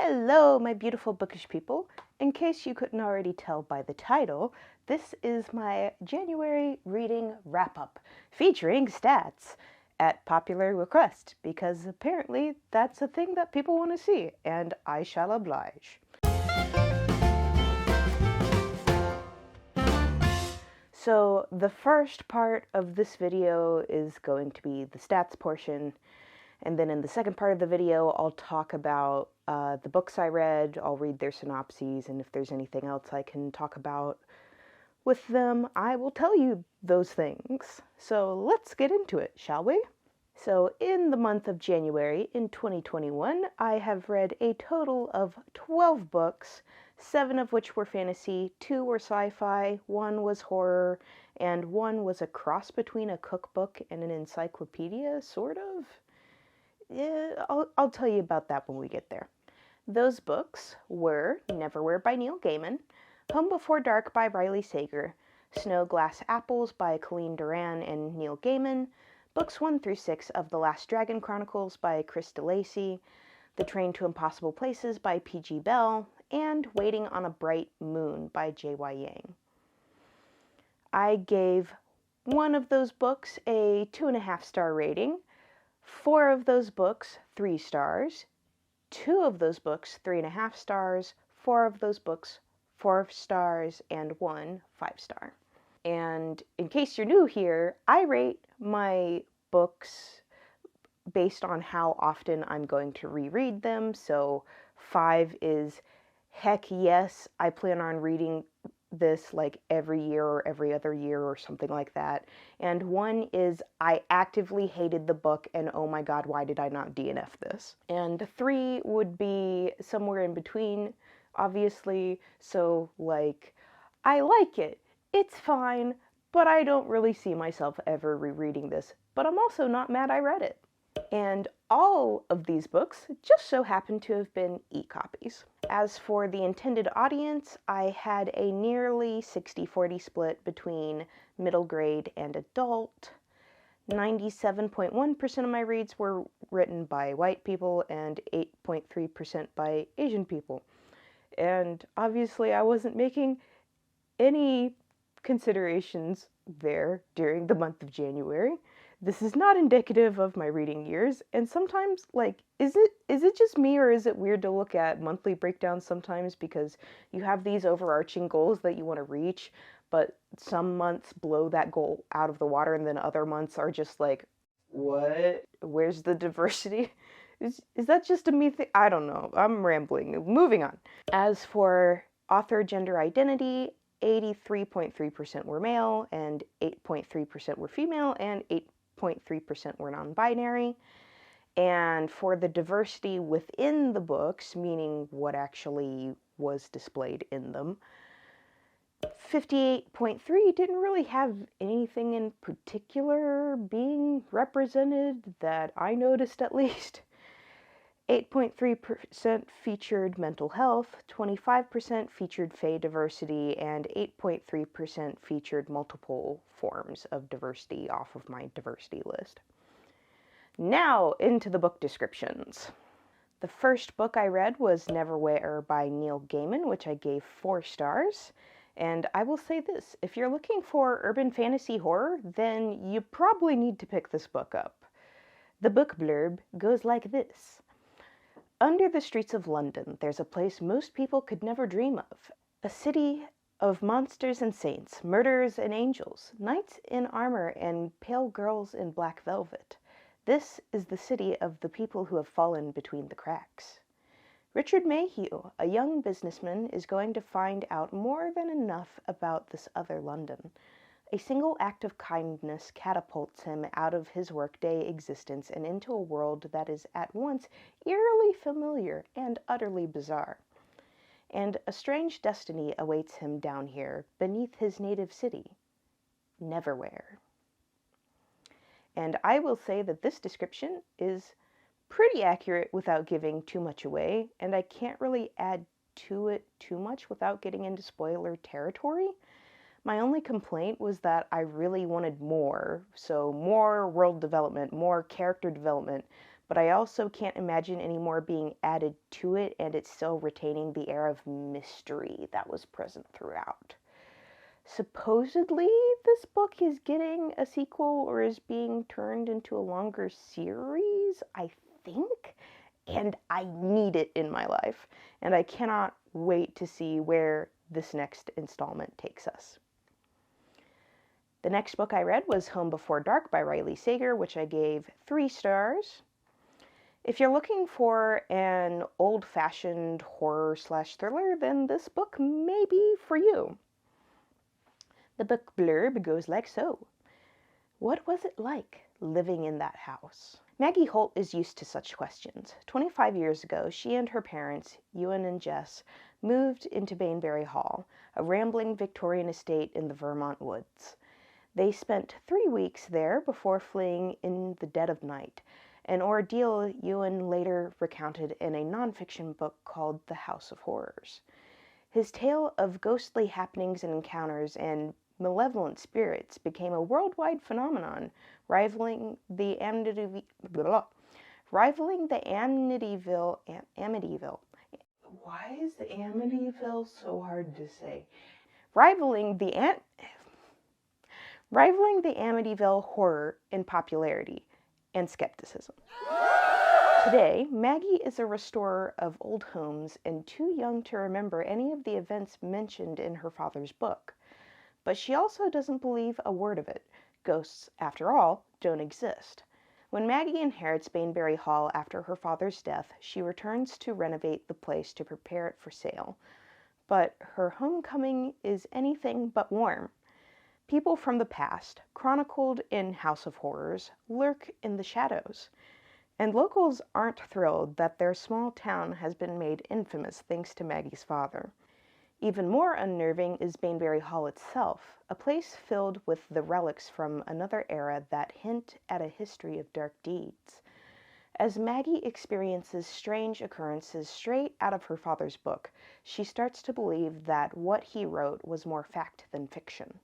Hello, my beautiful bookish people. In case you couldn't already tell by the title, this is my January reading wrap-up, featuring stats at popular request, because apparently that's a thing that people want to see, and I shall oblige. So the first part of this video is going to be the stats portion, and then in the second part of the video, I'll talk about the books I read, I'll read their synopses, and if there's anything else I can talk about with them, I will tell you those things. So let's get into it, shall we? So in the month of January in 2021, I have read a total of 12 books, 7 of which were fantasy, 2 were sci-fi, 1 was horror, and 1 was a cross between a cookbook and an encyclopedia, sort of. Yeah, I'll tell you about that when we get there. Those books were Neverwhere by Neil Gaiman, Home Before Dark by Riley Sager, Snow Glass Apples by Colleen Doran and Neil Gaiman, Books 1 through 6 of The Last Dragon Chronicles by Chris DeLacy, The Train to Impossible Places by P.G. Bell, and Waiting on a Bright Moon by J.Y. Yang. I gave 1 of those books a 2.5-star rating, 4 of those books 3 stars, 2 of those books 3.5 stars, 4 of those books 4 stars, and 1 5-star. And in case you're new here, I rate my books based on how often I'm going to reread them. So 5 is heck yes, I plan on reading this like every year or every other year or something like that. And 1 is I actively hated the book and oh my god, why did I not DNF this? And 3 would be somewhere in between, obviously. So like, I like it, it's fine, but I don't really see myself ever rereading this. But I'm also not mad I read it. And all of these books just so happen to have been e-copies. As for the intended audience, I had a nearly 60-40 split between middle grade and adult. 97.1% of my reads were written by white people and 8.3% by Asian people. And obviously I wasn't making any considerations there during the month of January. This is not indicative of my reading years, and sometimes, like, is it just me, or is it weird to look at monthly breakdowns sometimes because you have these overarching goals that you want to reach, but some months blow that goal out of the water, and then other months are just like, what? Where's the diversity? Is that just a me thing? I don't know. I'm rambling. Moving on. As for author gender identity, 83.3% were male, and 8.3% were female, and 8.3% were non-binary. And for the diversity within the books, meaning what actually was displayed in them, 58.3 didn't really have anything in particular being represented that I noticed, at least. 8.3% featured mental health, 25% featured fae diversity, and 8.3% featured multiple forms of diversity off of my diversity list. Now, into the book descriptions. The first book I read was Neverwhere by Neil Gaiman, which I gave 4 stars. And I will say this, if you're looking for urban fantasy horror, then you probably need to pick this book up. The book blurb goes like this. Under the streets of London, there's a place most people could never dream of. A city of monsters and saints, murderers and angels, knights in armor and pale girls in black velvet. This is the city of the people who have fallen between the cracks. Richard Mayhew, a young businessman, is going to find out more than enough about this other London. A single act of kindness catapults him out of his workday existence and into a world that is at once eerily familiar and utterly bizarre. And a strange destiny awaits him down here, beneath his native city, Neverwhere. And I will say that this description is pretty accurate without giving too much away, and I can't really add to it too much without getting into spoiler territory. My only complaint was that I really wanted more, so more world development, more character development, but I also can't imagine any more being added to it, and it's still retaining the air of mystery that was present throughout. Supposedly, this book is getting a sequel or is being turned into a longer series, I think, and I need it in my life, and I cannot wait to see where this next installment takes us. The next book I read was Home Before Dark by Riley Sager, which I gave 3 stars. If you're looking for an old-fashioned horror/thriller, then this book may be for you. The book blurb goes like so. What was it like living in that house? Maggie Holt is used to such questions. 25 years ago, she and her parents, Ewan and Jess, moved into Bainbury Hall, a rambling Victorian estate in the Vermont woods. They spent 3 weeks there before fleeing in the dead of night, an ordeal Ewan later recounted in a nonfiction book called The House of Horrors. His tale of ghostly happenings and encounters and malevolent spirits became a worldwide phenomenon, rivaling the Amityville. Why is the Amityville so hard to say? Rivaling the Amityville horror in popularity and skepticism. Today, Maggie is a restorer of old homes and too young to remember any of the events mentioned in her father's book. But she also doesn't believe a word of it. Ghosts, after all, don't exist. When Maggie inherits Bainbury Hall after her father's death, she returns to renovate the place to prepare it for sale. But her homecoming is anything but warm. People from the past, chronicled in House of Horrors, lurk in the shadows. And locals aren't thrilled that their small town has been made infamous thanks to Maggie's father. Even more unnerving is Bainbury Hall itself, a place filled with the relics from another era that hint at a history of dark deeds. As Maggie experiences strange occurrences straight out of her father's book, she starts to believe that what he wrote was more fact than fiction.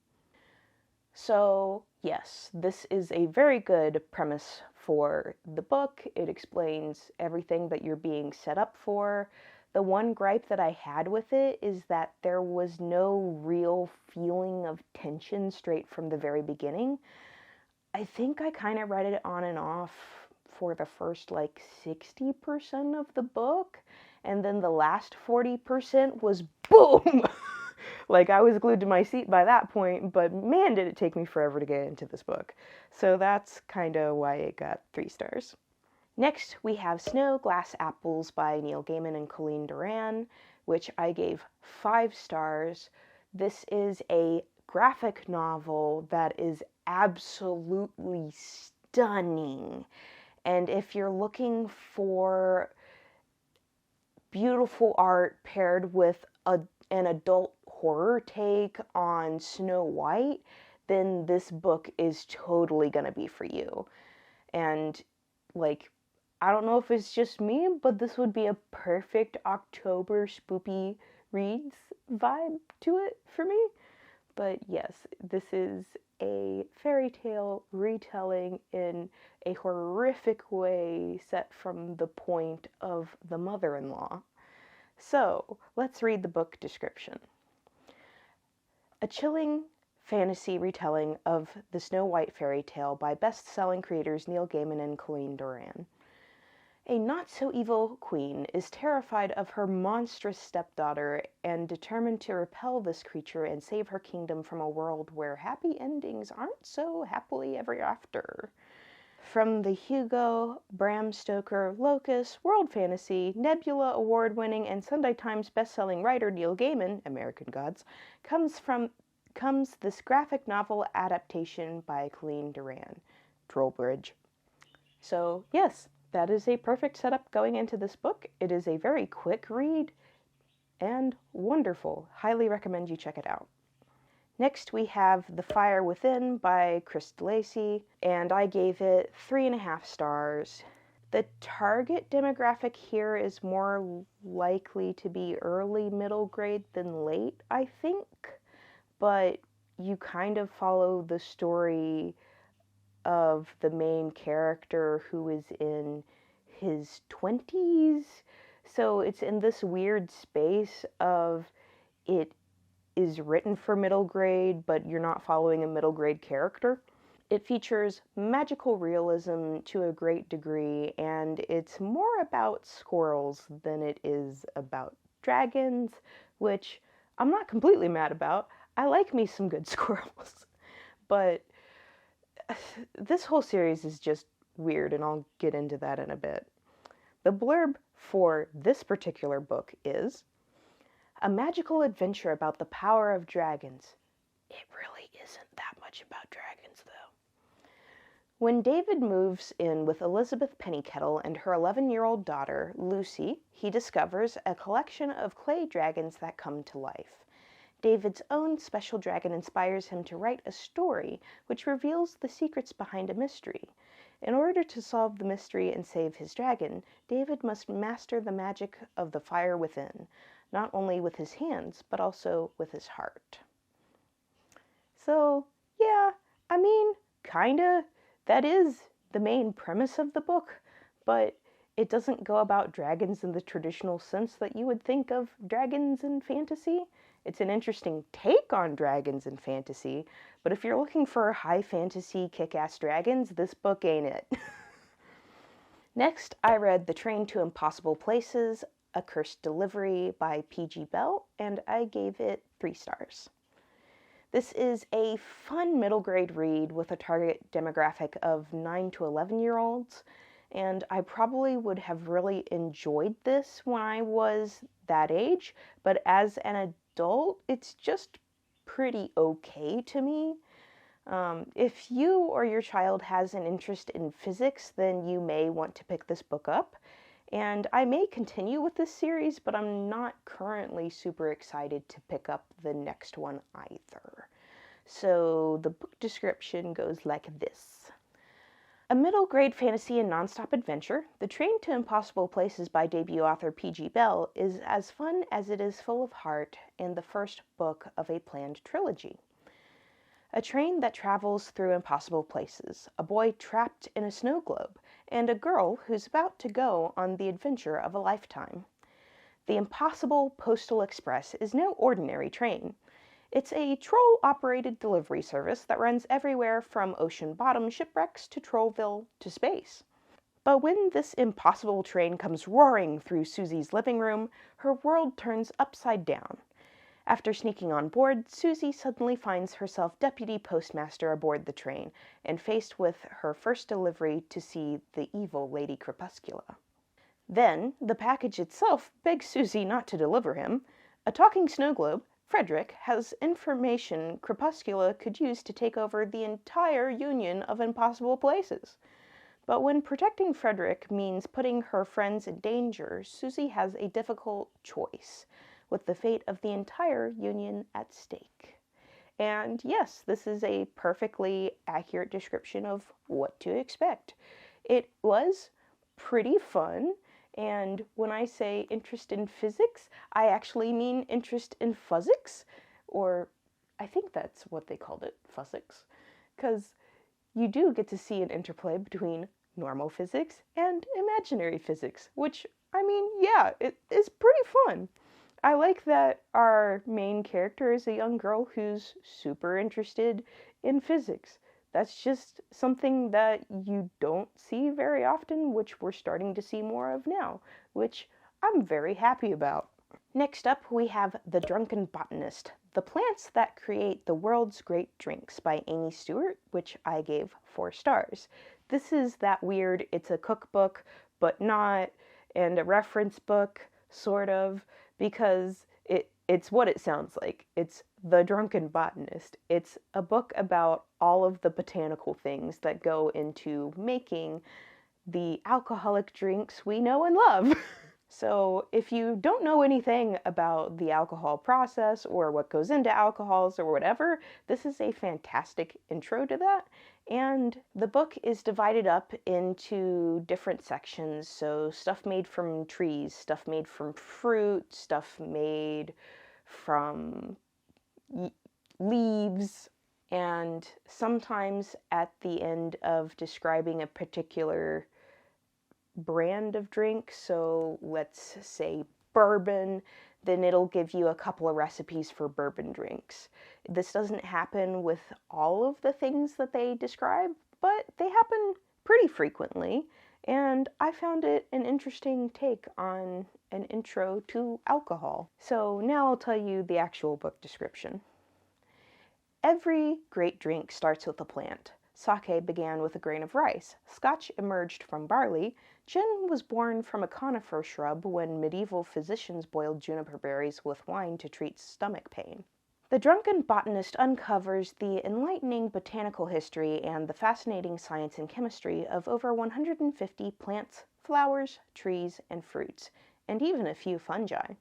So, yes, this is a very good premise for the book. It explains everything that you're being set up for. The one gripe that I had with it is that there was no real feeling of tension straight from the very beginning. I think I kind of read it on and off for the first 60% of the book, and then the last 40% was boom! I was glued to my seat by that point, but man, did it take me forever to get into this book. So that's kind of why it got 3 stars. Next, we have Snow, Glass Apples by Neil Gaiman and Colleen Doran, which I gave 5 stars. This is a graphic novel that is absolutely stunning. And if you're looking for beautiful art paired with an adult horror take on Snow White, then this book is totally gonna be for you. And I don't know if it's just me, but this would be a perfect October spoopy reads vibe to it for me. But yes, this is a fairy tale retelling in a horrific way set from the point of the mother-in-law. So, let's read the book description. A chilling fantasy retelling of the Snow White fairy tale by best-selling creators Neil Gaiman and Colleen Doran. A not-so-evil queen is terrified of her monstrous stepdaughter and determined to repel this creature and save her kingdom from a world where happy endings aren't so happily ever after. From the Hugo, Bram Stoker, Locus, World Fantasy, Nebula award-winning and Sunday Times best-selling writer Neil Gaiman, American Gods, comes this graphic novel adaptation by Colleen Doran, Trollbridge. So, yes, that is a perfect setup going into this book. It is a very quick read and wonderful. Highly recommend you check it out. Next, we have The Fire Within by Chris DeLacy, and I gave it 3.5 stars. The target demographic here is more likely to be early middle grade than late, I think, but you kind of follow the story of the main character who is in his 20s. So it's in this weird space of it is written for middle grade, but you're not following a middle grade character. It features magical realism to a great degree, and it's more about squirrels than it is about dragons, which I'm not completely mad about. I like me some good squirrels. But this whole series is just weird, and I'll get into that in a bit. The blurb for this particular book is a magical adventure about the power of dragons. It really isn't that much about dragons, though. When David moves in with Elizabeth Pennycettle and her 11-year-old daughter, Lucy, he discovers a collection of clay dragons that come to life. David's own special dragon inspires him to write a story which reveals the secrets behind a mystery. In order to solve the mystery and save his dragon, David must master the magic of the fire within, not only with his hands, but also with his heart. So, yeah, I mean, kinda, that is the main premise of the book, but it doesn't go about dragons in the traditional sense that you would think of dragons in fantasy. It's an interesting take on dragons in fantasy, but if you're looking for high fantasy kick-ass dragons, this book ain't it. Next, I read The Train to Impossible Places, A Cursed Delivery by P.G. Bell, and I gave it 3 stars. This is a fun middle grade read with a target demographic of 9 to 11-year-olds, and I probably would have really enjoyed this when I was that age, but as an adult, it's just pretty okay to me. If you or your child has an interest in physics, then you may want to pick this book up. And I may continue with this series, but I'm not currently super excited to pick up the next one either. So the book description goes like this. A middle grade fantasy and nonstop adventure, The Train to Impossible Places by debut author P.G. Bell is as fun as it is full of heart and the first book of a planned trilogy. A train that travels through impossible places, a boy trapped in a snow globe, and a girl who's about to go on the adventure of a lifetime. The Impossible Postal Express is no ordinary train. It's a troll-operated delivery service that runs everywhere from ocean bottom shipwrecks to Trollville to space. But when this impossible train comes roaring through Susie's living room, her world turns upside down. After sneaking on board, Susie suddenly finds herself deputy postmaster aboard the train and faced with her first delivery to see the evil Lady Crepuscula. Then, the package itself begs Susie not to deliver him. A talking snow globe, Frederick, has information Crepuscula could use to take over the entire union of impossible places. But when protecting Frederick means putting her friends in danger, Susie has a difficult choice, with the fate of the entire union at stake. And yes, this is a perfectly accurate description of what to expect. It was pretty fun, and when I say interest in physics, I actually mean interest in physics, or I think that's what they called it, physics, because you do get to see an interplay between normal physics and imaginary physics, which, I mean, yeah, it is pretty fun. I like that our main character is a young girl who's super interested in physics. That's just something that you don't see very often, which we're starting to see more of now, which I'm very happy about. Next up, we have The Drunken Botanist, The Plants That Create the World's Great Drinks by Amy Stewart, which I gave 4 stars. This is that weird, it's a cookbook, but not, and a reference book, sort of, because it's what it sounds like. It's The Drunken Botanist. It's a book about all of the botanical things that go into making the alcoholic drinks we know and love. So if you don't know anything about the alcohol process or what goes into alcohols or whatever, this is a fantastic intro to that. And the book is divided up into different sections. So stuff made from trees, stuff made from fruit, stuff made from leaves. And sometimes at the end of describing a particular brand of drink, so let's say bourbon, then it'll give you a couple of recipes for bourbon drinks. This doesn't happen with all of the things that they describe, but they happen pretty frequently, and I found it an interesting take on an intro to alcohol. So now I'll tell you the actual book description. Every great drink starts with a plant. Sake began with a grain of rice. Scotch emerged from barley. Gin was born from a conifer shrub when medieval physicians boiled juniper berries with wine to treat stomach pain. The Drunken botanist uncovers the enlightening botanical history and the fascinating science and chemistry of over 150 plants, flowers, trees, and fruits, and even a few fungi.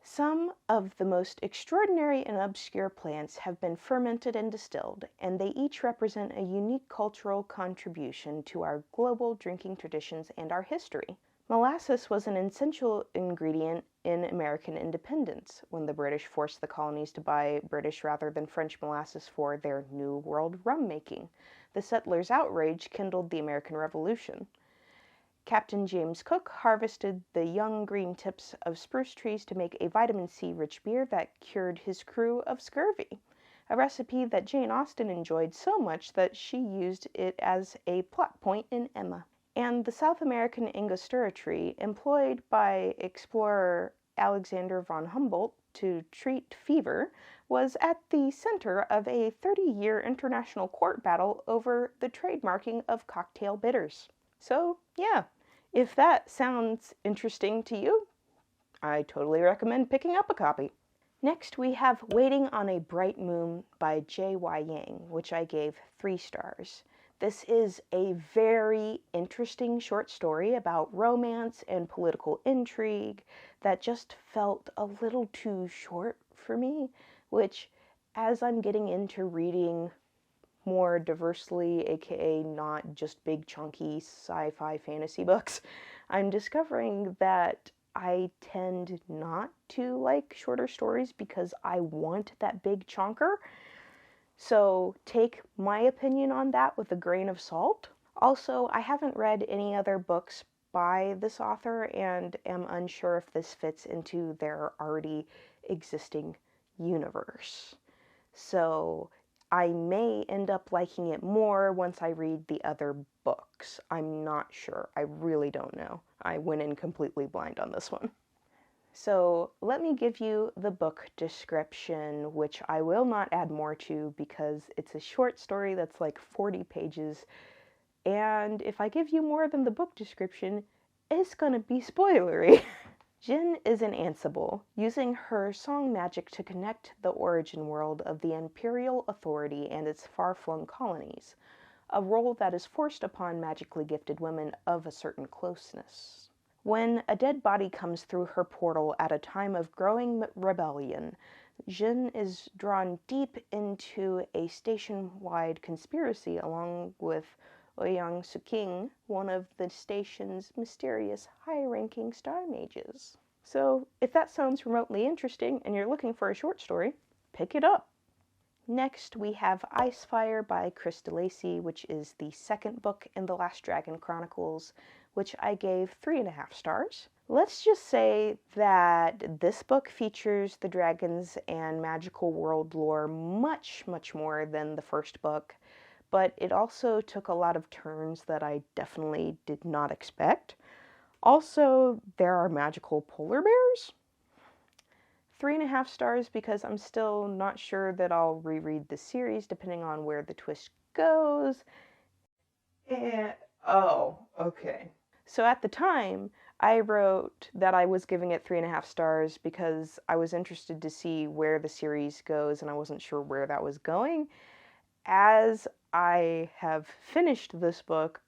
Some of the most extraordinary and obscure plants have been fermented and distilled, and they each represent a unique cultural contribution to our global drinking traditions and our history. Molasses was an essential ingredient in American independence, when the British forced the colonies to buy British rather than French molasses for their New World rum making. The settlers' outrage kindled the American Revolution. Captain James Cook harvested the young green tips of spruce trees to make a vitamin C-rich beer that cured his crew of scurvy, a recipe that Jane Austen enjoyed so much that she used it as a plot point in Emma. And the South American Angostura tree, employed by explorer Alexander von Humboldt to treat fever, was at the center of a 30-year international court battle over the trademarking of cocktail bitters. So, yeah, if that sounds interesting to you, I totally recommend picking up a copy. Next, we have Waiting on a Bright Moon by J.Y. Yang, which I gave 3 stars. This is a very interesting short story about romance and political intrigue that just felt a little too short for me, which, as I'm getting into reading more diversely, aka not just big chunky sci-fi fantasy books, I'm discovering that I tend not to like shorter stories because I want that big chunker. So take my opinion on that with a grain of salt. Also, I haven't read any other books by this author and am unsure if this fits into their already existing universe. So I may end up liking it more once I read the other books. I'm not sure. I really don't know. I went in completely blind on this one. So let me give you the book description, which I will not add more to because it's a short story that's like 40 pages. And if I give you more than the book description, it's gonna be spoilery. Jin is an Ansible, using her song magic to connect the origin world of the imperial authority and its far-flung colonies, a role that is forced upon magically gifted women of a certain closeness. When a dead body comes through her portal at a time of growing rebellion, Jin is drawn deep into a station-wide conspiracy along with Ouyang Suking, one of the station's mysterious high-ranking star mages. So, if that sounds remotely interesting and you're looking for a short story, pick it up. Next, we have Icefire by Chris DeLacy, which is the second book in the Last Dragon Chronicles, which I gave 3.5 stars. Let's just say that this book features the dragons and magical world lore much, much more than the first book, but it also took a lot of turns that I definitely did not expect. Also, there are magical polar bears. 3.5 stars because I'm still not sure that I'll reread the series depending on where the twist goes. Okay. So at the time, I wrote that I was giving it 3.5 stars because I was interested to see where the series goes and I wasn't sure where that was going. As I have finished this book,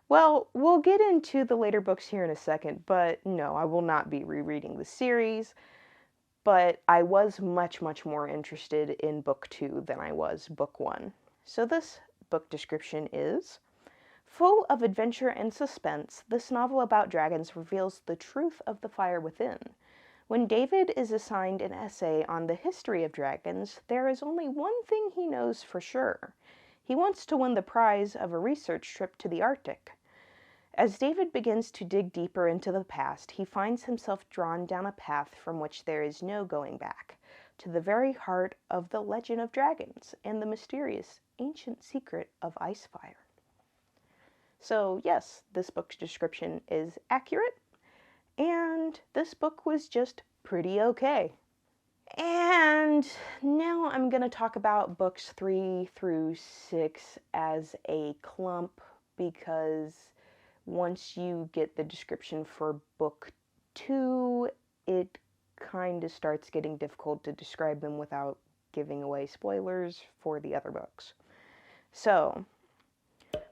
well, we'll get into the later books here in a second, but no, I will not be rereading the series. But I was much, much more interested in book 2 than I was book 1. So this book description is: full of adventure and suspense, this novel about dragons reveals the truth of the fire within. When David is assigned an essay on the history of dragons, there is only one thing he knows for sure. He wants to win the prize of a research trip to the Arctic. As David begins to dig deeper into the past, he finds himself drawn down a path from which there is no going back, to the very heart of the legend of dragons and the mysterious ancient secret of Icefire. So yes, this book's description is accurate, and this book was just pretty okay. And now I'm going to talk about books 3 through 6 as a clump, because once you get the description for book 2, it kind of starts getting difficult to describe them without giving away spoilers for the other books. So,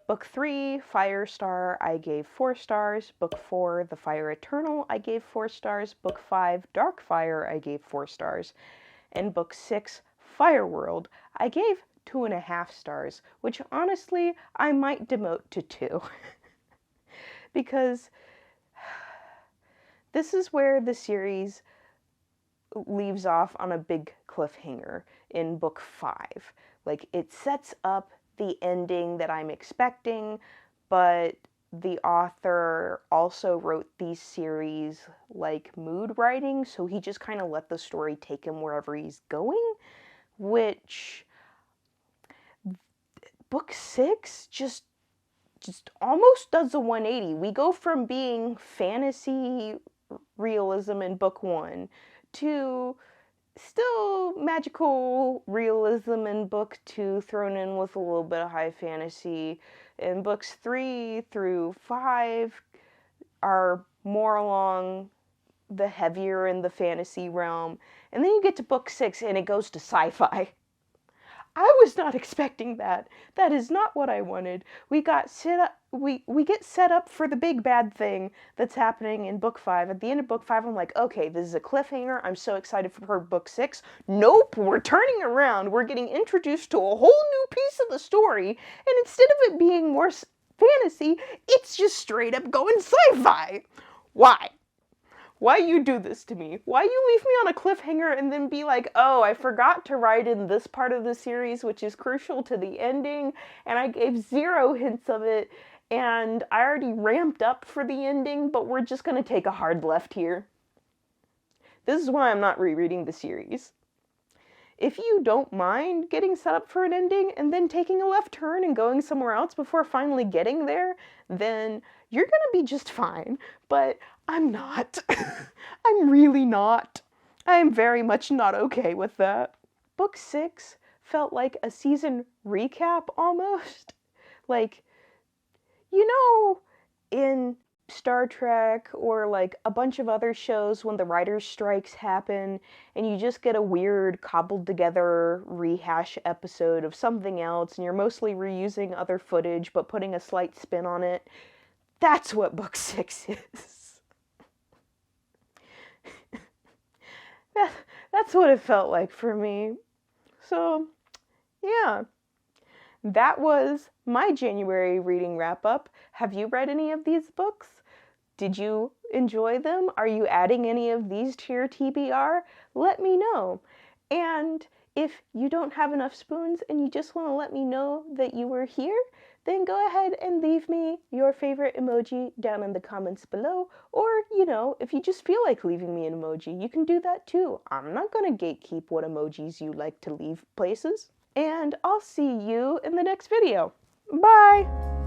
book 3, Firestar, I gave 4 stars. Book 4, The Fire Eternal, I gave 4 stars. Book 5, Darkfire, I gave 4 stars. And book 6, Fireworld, I gave 2.5 stars, which honestly, I might demote to 2. Because this is where the series leaves off on a big cliffhanger in book 5. Like, it sets up the ending that I'm expecting, but the author also wrote these series like mood writing, so he just kind of let the story take him wherever he's going, which book 6 just almost does a 180. We go from being fantasy realism in book 1 to still magical realism in book 2, thrown in with a little bit of high fantasy. And books 3 through 5 are more along the heavier in the fantasy realm. And then you get to book 6 and it goes to sci-fi. I was not expecting that. That is not what I wanted. We get set up for the big bad thing that's happening in book 5. At the end of book 5, I'm like, okay, this is a cliffhanger. I'm so excited for book 6. Nope, we're turning around. We're getting introduced to a whole new piece of the story. And instead of it being more fantasy, it's just straight up going sci-fi. Why? Why you do this to me? Why you leave me on a cliffhanger and then be like, oh, I forgot to write in this part of the series, which is crucial to the ending, and I gave 0 hints of it, and I already ramped up for the ending, but we're just going to take a hard left here. This is why I'm not rereading the series. If you don't mind getting set up for an ending and then taking a left turn and going somewhere else before finally getting there, then you're gonna be just fine. But I'm not. I'm really not. I'm very much not okay with that. Book 6 felt like a season recap almost. Like, you know, in Star Trek or like a bunch of other shows when the writers' strikes happen and you just get a weird cobbled together rehash episode of something else and you're mostly reusing other footage but putting a slight spin on it. That's what book 6 is. That's what it felt like for me. So, yeah. That was my January reading wrap-up. Have you read any of these books? Did you enjoy them? Are you adding any of these to your TBR? Let me know. And if you don't have enough spoons and you just want to let me know that you were here, then go ahead and leave me your favorite emoji down in the comments below. Or, you know, if you just feel like leaving me an emoji, you can do that too. I'm not going to gatekeep what emojis you like to leave places. And I'll see you in the next video. Bye!